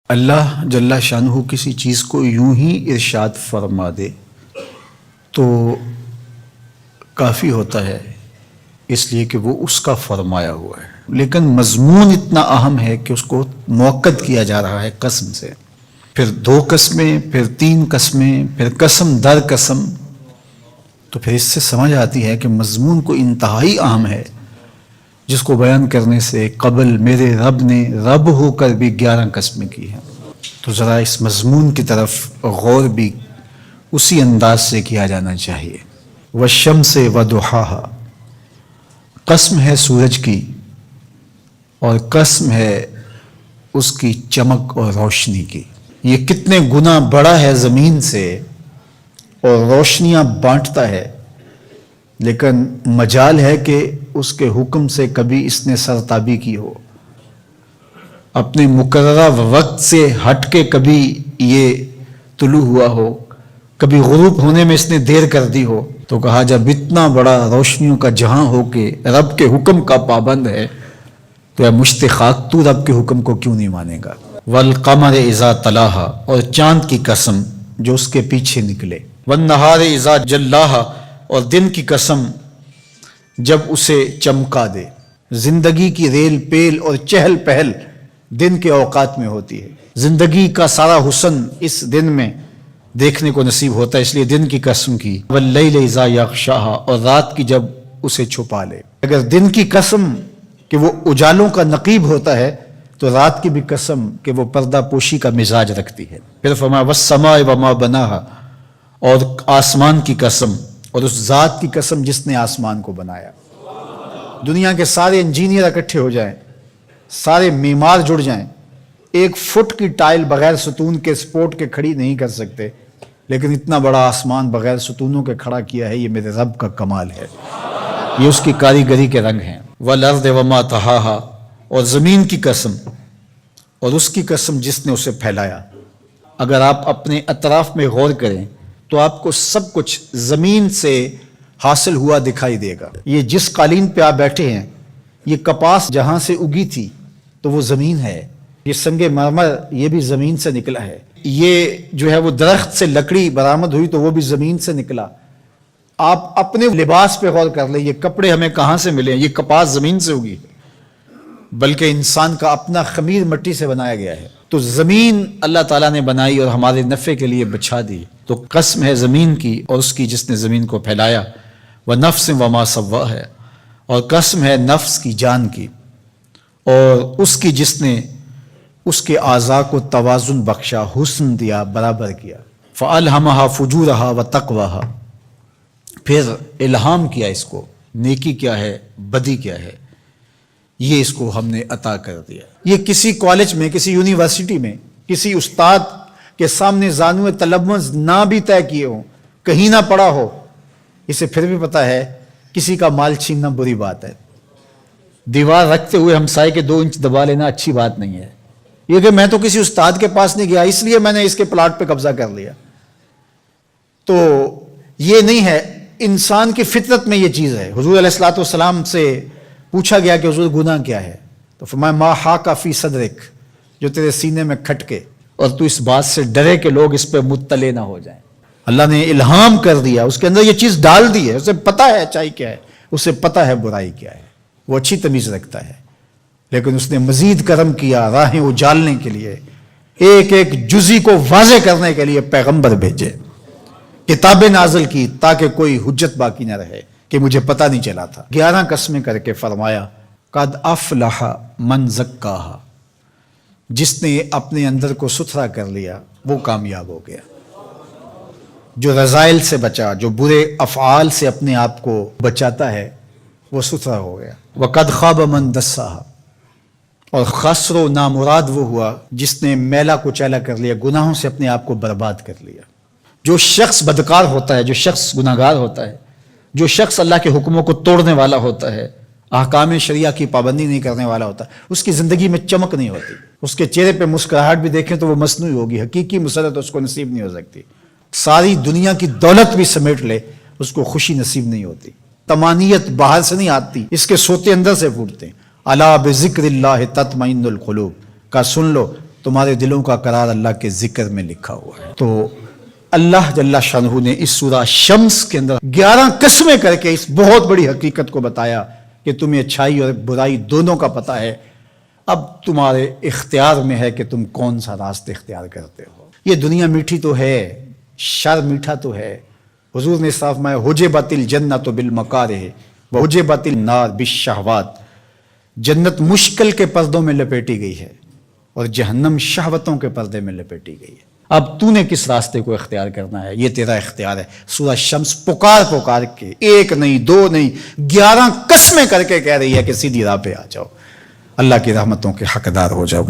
اللہ جل شانہ کسی چیز کو یوں ہی ارشاد فرما دے تو کافی ہوتا ہے، اس لیے کہ وہ اس کا فرمایا ہوا ہے، لیکن مضمون اتنا اہم ہے کہ اس کو موقت کیا جا رہا ہے قسم سے، پھر 2 قسمیں، پھر 3 قسمیں، پھر قسم در قسم، تو پھر اس سے سمجھ آتی ہے کہ مضمون کو انتہائی اہم ہے، جس کو بیان کرنے سے قبل میرے رب نے رب ہو کر بھی 11 قسمیں کی ہیں۔ تو ذرا اس مضمون کی طرف غور بھی اسی انداز سے کیا جانا چاہیے۔ والشمس وضحاہا، قسم ہے سورج کی اور قسم ہے اس کی چمک اور روشنی کی۔ یہ کتنے گنا بڑا ہے زمین سے اور روشنیاں بانٹتا ہے، لیکن مجال ہے کہ اس کے حکم سے کبھی اس نے سرتابی کی ہو، اپنے مقررہ وقت سے ہٹ کے کبھی یہ طلوع ہوا ہو، کبھی غروب ہونے میں اس نے دیر کر دی ہو، تو کہا جب اتنا بڑا روشنیوں کا جہاں ہو کے رب کے حکم کا پابند ہے تو اے مشت خاک تو رب کے حکم کو کیوں نہیں مانے گا۔ والقمر اذا تلاہا، اور چاند کی قسم جو اس کے پیچھے نکلے۔ والنہار اذا جلاہا، اور دن کی قسم جب اسے چمکا دے۔ زندگی کی ریل پیل اور چہل پہل دن کے اوقات میں ہوتی ہے، زندگی کا سارا حسن اس دن میں دیکھنے کو نصیب ہوتا ہے، اس لیے دن کی قسم کی۔ واللیل اذا یغشاہا، اور رات کی جب اسے چھپا لے۔ اگر دن کی قسم کہ وہ اجالوں کا نقیب ہوتا ہے تو رات کی بھی قسم کہ وہ پردہ پوشی کا مزاج رکھتی ہے۔ پھر فرمایا والسماء وما بناہا، اور آسمان کی قسم اور اس ذات کی قسم جس نے آسمان کو بنایا۔ دنیا کے سارے انجینئر اکٹھے ہو جائیں، سارے معمار جڑ جائیں، 1 فٹ کی ٹائل بغیر ستون کے سپورٹ کے کھڑی نہیں کر سکتے، لیکن اتنا بڑا آسمان بغیر ستونوں کے کھڑا کیا ہے، یہ میرے رب کا کمال ہے، یہ اس کی کاریگری کے رنگ ہیں۔ والارض وما طحاہا، اور زمین کی قسم اور اس کی قسم جس نے اسے پھیلایا۔ اگر آپ اپنے اطراف میں غور کریں تو آپ کو سب کچھ زمین سے حاصل ہوا دکھائی دے گا۔ یہ جس قالین پہ آپ بیٹھے ہیں، یہ کپاس جہاں سے اگی تھی تو وہ زمین ہے، یہ سنگ مرمر یہ بھی زمین سے نکلا ہے، یہ جو ہے وہ درخت سے لکڑی برآمد ہوئی تو وہ بھی زمین سے نکلا۔ آپ اپنے لباس پہ غور کر لیں، یہ کپڑے ہمیں کہاں سے ملے ہیں؟ یہ کپاس زمین سے اگی ہے، بلکہ انسان کا اپنا خمیر مٹی سے بنایا گیا ہے۔ تو زمین اللہ تعالیٰ نے بنائی اور ہمارے نفع کے لیے بچھا دی، تو قسم ہے زمین کی اور اس کی جس نے زمین کو پھیلایا۔ وَنَفْسٍ وَمَا سَوَّاهَا، اور قسم ہے نفس کی، جان کی، اور اس کی جس نے اس کے اعضاء کو توازن بخشا، حسن دیا، برابر کیا۔ فَأَلْهَمَهَا فُجُورَهَا وَتَقْوَاهَا، پھر الہام کیا اس کو، نیکی کیا ہے، بدی کیا ہے، یہ اس کو ہم نے عطا کر دیا۔ یہ کسی کالج میں، کسی یونیورسٹی میں، کسی استاد کے سامنے زانو تلمذ نہ بھی طے کیے ہوں، کہیں نہ پڑا ہو، اسے پھر بھی پتا ہے کسی کا مال چھیننا بری بات ہے، دیوار رکھتے ہوئے ہمسائے کے 2 انچ دبا لینا اچھی بات نہیں ہے۔ یہ کہ میں تو کسی استاد کے پاس نہیں گیا اس لیے میں نے اس کے پلاٹ پہ قبضہ کر لیا، تو یہ نہیں ہے۔ انسان کی فطرت میں یہ چیز ہے۔ حضور علیہ الصلوۃ والسلام سے پوچھا گیا کہ حضور گناہ کیا ہے، تو فرمایا ما حاک فی صدرک، جو تیرے سینے میں کھٹکے اور تو اس بات سے ڈرے کہ لوگ اس پہ مطلع نہ ہو جائیں۔ اللہ نے الہام کر دیا، اس کے اندر یہ چیز ڈال دی ہے، اسے پتا ہے اچائی کیا ہے، اسے پتا ہے برائی کیا ہے، وہ اچھی تمیز رکھتا ہے، لیکن اس نے مزید کرم کیا راہیں اجالنے کے لیے، ایک ایک جزی کو واضح کرنے کے لیے پیغمبر بھیجے، کتابیں نازل کی تاکہ کوئی حجت باقی نہ رہے کہ مجھے پتہ نہیں چلا تھا۔ 11 قسمیں کر کے فرمایا قد افلح من زکاہا، جس نے اپنے اندر کو ستھرا کر لیا وہ کامیاب ہو گیا، جو رذائل سے بچا، جو برے افعال سے اپنے آپ کو بچاتا ہے وہ ستھرا ہو گیا۔ وقد خاب من دساہا، اور خسر و نامراد وہ ہوا جس نے میلا کچیلا کر لیا، گناہوں سے اپنے آپ کو برباد کر لیا۔ جو شخص بدکار ہوتا ہے، جو شخص گناہگار ہوتا ہے، جو شخص اللہ کے حکموں کو توڑنے والا ہوتا ہے، احکام شریعہ کی پابندی نہیں کرنے والا ہوتا، اس کی زندگی میں چمک نہیں ہوتی، اس کے چہرے پہ مسکراہٹ بھی دیکھیں تو وہ مصنوعی ہوگی، حقیقی مسرت اس کو نصیب نہیں ہو سکتی۔ ساری دنیا کی دولت بھی سمیٹ لے اس کو خوشی نصیب نہیں ہوتی، طمانینت باہر سے نہیں آتی، اس کے سوتے اندر سے پھوٹتے ہیں۔ الا بذکر اللہ تطمئن القلوب کا سن لو، تمہارے دلوں کا قرار اللہ کے ذکر میں لکھا ہوا ہے. تو اللہ جل شانہ نے اس سورہ شمس کے اندر 11 قسمیں کر کے اس بہت بڑی حقیقت کو بتایا کہ تمہیں اچھائی اور برائی دونوں کا پتہ ہے. اب تمہارے اختیار میں ہے کہ تم کون سا راستہ اختیار کرتے ہو. یہ دنیا میٹھی تو ہے، شر میٹھا تو ہے. حضور نے صاف فرمایا حجبت الجنت بالمکارہ وحجبت النار بالشہوات. جنت مشکل کے پردوں میں لپیٹی گئی ہے اور جہنم شہوتوں کے پردے میں لپیٹی گئی ہے. اب تو نے کس راستے کو اختیار کرنا ہے، یہ تیرا اختیار ہے. سورہ شمس پکار کے ایک نہیں دو نہیں 11 قسمیں کر کے کہہ رہی ہے کہ سیدھی راہ پہ آ جاؤ، اللہ کی رحمتوں کے حقدار ہو جاؤ.